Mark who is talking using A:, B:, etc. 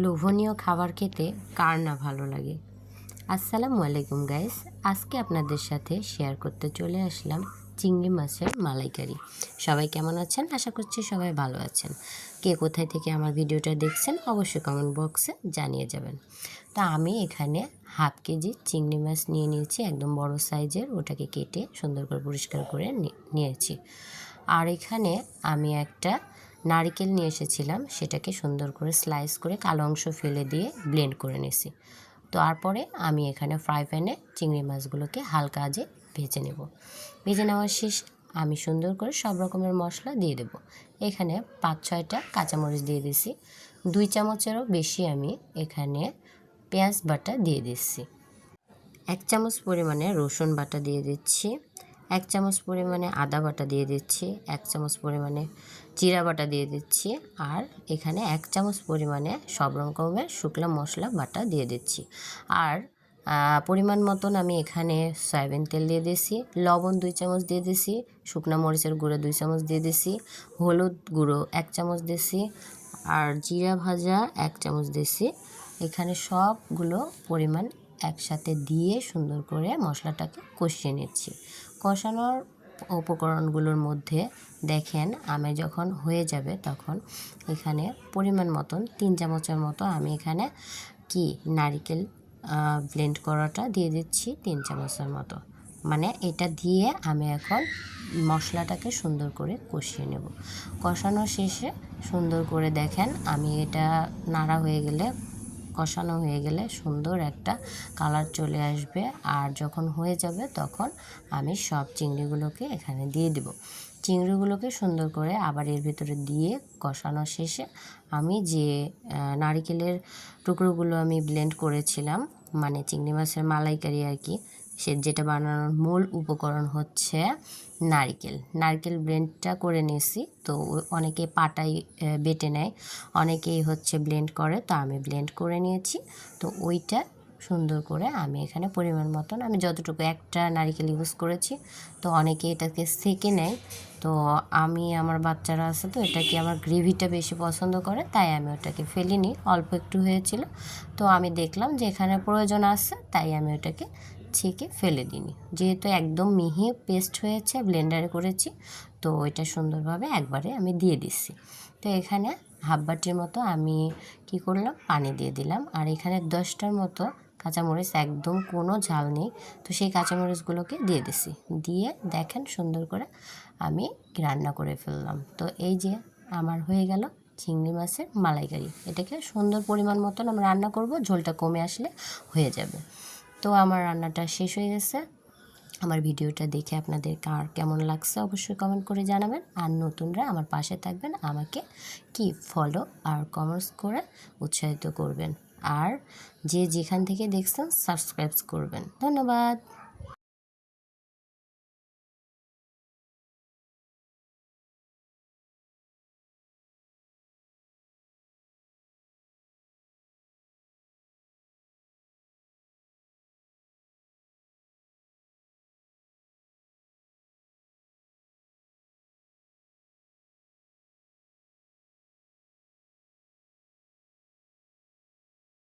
A: লোভনীয় খাবার খেতে কার না ভালো লাগে। আসসালামু আলাইকুম গাইস, আজকে আপনাদের সাথে শেয়ার করতে চলে আসলাম চিংড়ি মাছের মালাইকারি। সবাই কেমন আছেন? আশা করছি সবাই ভালো আছেন। কে কোথায় থেকে আমার ভিডিওটা দেখছেন অবশ্যই কমেন্ট বক্সে জানিয়ে যাবেন। তা আমি এখানে হাফ কেজি চিংড়ি মাছ নিয়ে নিয়েছি, একদম বড় সাইজের। ওটাকে কেটে সুন্দর করে পরিষ্কার করে নিয়েছি। আর এখানে আমি একটা নারকেল নিয়ে এসেছিলাম, সেটাকে সুন্দর করে স্লাইস করে কালো অংশ ফেলে দিয়ে ব্লেন্ড করে নিয়েছি। তারপরে আমি এখানে ফ্রাই প্যানে চিংড়ি মাছগুলোকে হালকা আঁচে ভেজে নেব। ভেজে নেওয়ার শেষ আমি সুন্দর করে সব রকমের মশলা দিয়ে দেব। এখানে 5-6টা কাঁচামরিচ দিয়ে দিছি। 2 চামচেরও বেশি আমি এখানে পেঁয়াজ বাটা দিয়ে দিচ্ছি। 1 চামচ পরিমাণে রসুন বাটা দিয়ে দিচ্ছি। 1 চামচ পরিমাণে আদা বাটা দিয়ে দিচ্ছি। 1 চামচ পরিমাণে জিরা বাটা দিয়ে দিচ্ছি। আর এখানে 1 চামচ পরিমাণে সব রকমের শুকনো মশলা বাটা দিয়ে দিচ্ছি। আর পরিমাণ মতন আমি এখানে সয়াবিন তেল দিয়ে দিয়েছি। লবণ 2 চামচ দিয়ে দিয়েছি। শুকনো মরিচের গুঁড়ো 2 চামচ দিয়ে দিয়েছি। হলুদ গুঁড়ো 1 চামচ দিয়েছি। আর জিরা ভাজা 1 চামচ দিয়েছি। এখানে সবগুলো পরিমাণ একসাথে দিয়ে সুন্দর করে মশলাটাকে কষিয়ে নিচ্ছি। কষানোর উপকরণগুলোর মধ্যে দেখেন আমি যখন হয়ে যাবে তখন এখানে পরিমাণ মতন 3 চামচের মতো আমি এখানে নারকেল ব্লেন্ড করাটা দিয়ে দিচ্ছি 3 চামচের মতো। মানে এটা দিয়ে আমি এখন মশলাটাকে সুন্দর করে কষিয়ে নেব। কষানো শেষে সুন্দর করে দেখেন আমি এটা নাড়া হয়ে গেলে, কষানো হয়ে গেলে সুন্দর একটা কালার চলে আসবে। আর যখন হয়ে যাবে তখন আমি সব চিংড়িগুলোকে এখানে দিয়ে দেব। চিংড়িগুলোকে সুন্দর করে আবার এর ভিতরে দিয়ে কষানো শেষে আমি যে নারকেলের টুকরোগুলো আমি ব্লেন্ড করেছিলাম, মানে চিংড়ি মাছের মালাইকারি আর কি, যেটা বানানোর মূল উপকরণ হচ্ছে নারকেল ব্লেন্ডটা করে নিয়েছি। তো অনেকে পাটায় বেটে নেয়, অনেকেই হচ্ছে ব্লেন্ড করে, তো আমি ব্লেন্ড করে নিয়েছি। তো ওইটা সুন্দর করে আমি এখানে পরিমাণ মতন, আমি যতটুকু একটা নারকেল ইউজ করেছি, তো অনেকে এটাকে সেকে নেয়। তো আমি, আমার বাচ্চারা আছে তো এটাকে আমার গ্রেভিটা বেশি পছন্দ করে, তাই আমি ওটাকে ফেলিনি, অল্প একটু হয়েছিল। তো আমি দেখলাম যে এখানে প্রয়োজন আছে, তাই আমি ওটাকে ছেঁকে ফেলে দিইনি। যেহেতু একদম মিহি পেস্ট হয়েছে, ব্লেন্ডারে করেছি, তো এটা সুন্দরভাবে একবারে আমি দিয়ে দিচ্ছি। তো এখানে হাফ বাটির মতো আমি কি করলাম, পানি দিয়ে দিলাম। আর এখানে 10টার মতো কাঁচামরিচ, একদম কোনো ঝাল নেই, তো সেই কাঁচামরিচগুলোকে দিয়ে দিছি। দিয়ে দেখেন সুন্দর করে আমি রান্না করে ফেললাম। তো এই যে আমার হয়ে গেল চিংড়ি মাছের মালাইকারি। এটাকে সুন্দর পরিমাণ মতন আমি রান্না করব, ঝোলটা কমে আসলে হয়ে যাবে। তো আমার রান্নাটা শেষ হয়ে গেছে। আমার ভিডিওটা দেখে আপনাদের কার কেমন লাগছে অবশ্যই কমেন্ট করে জানাবেন। আর নতুনরা আমার পাশে থাকবেন, আমাকে ফলো আর কমেন্টস করে উৎসাহিত করবেন। আর যে যেখান থেকে দেখছেন সাবস্ক্রাইব করবেন। ধন্যবাদ।